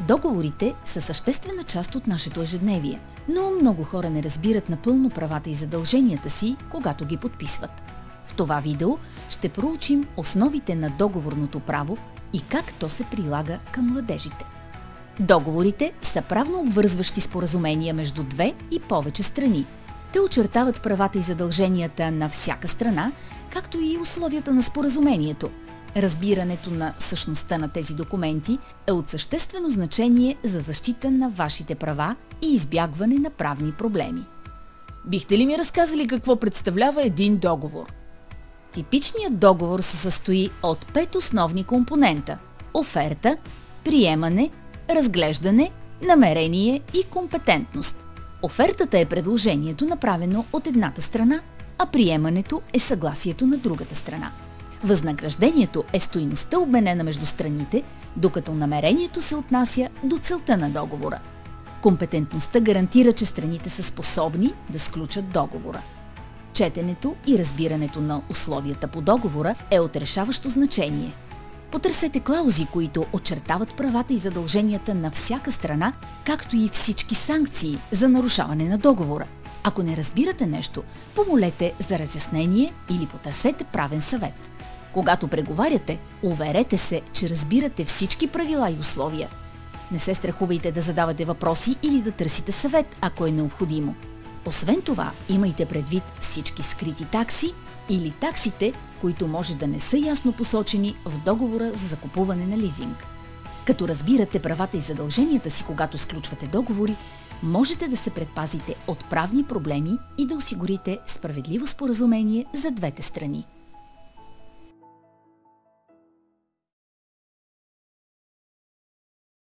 Договорите са съществена част от нашето ежедневие, но много хора не разбират напълно правата и задълженията си, когато ги подписват. В това видео ще проучим основите на договорното право и как то се прилага към младежите. Договорите са правно обвързващи споразумения между две и повече страни. Те очертават правата и задълженията на всяка страна, както и условията на споразумението. Разбирането на същността на тези документи е от съществено значение за защита на вашите права и избягване на правни проблеми. Бихте ли ми разказали какво представлява един договор? Типичният договор се състои от 5 основни компонента – оферта, приемане, разглеждане, намерение и компетентност. Офертата е предложението, направено от едната страна, а приемането е съгласието на другата страна. Възнаграждението е стойността, обменена между страните, докато намерението се отнася до целта на договора. Компетентността гарантира, че страните са способни да сключат договора. Четенето и разбирането на условията по договора е от решаващо значение. Потърсете клаузи, които очертават правата и задълженията на всяка страна, както и всички санкции за нарушаване на договора. Ако не разбирате нещо, помолете за разяснение или потърсете правен съвет. Когато преговаряте, уверете се, че разбирате всички правила и условия. Не се страхувайте да задавате въпроси или да търсите съвет, ако е необходимо. Освен това, имайте предвид всички скрити такси или таксите, които може да не са ясно посочени в договора за закупуване на лизинг. Като разбирате правата и задълженията си, когато сключвате договори, можете да се предпазите от правни проблеми и да осигурите справедливо споразумение за двете страни.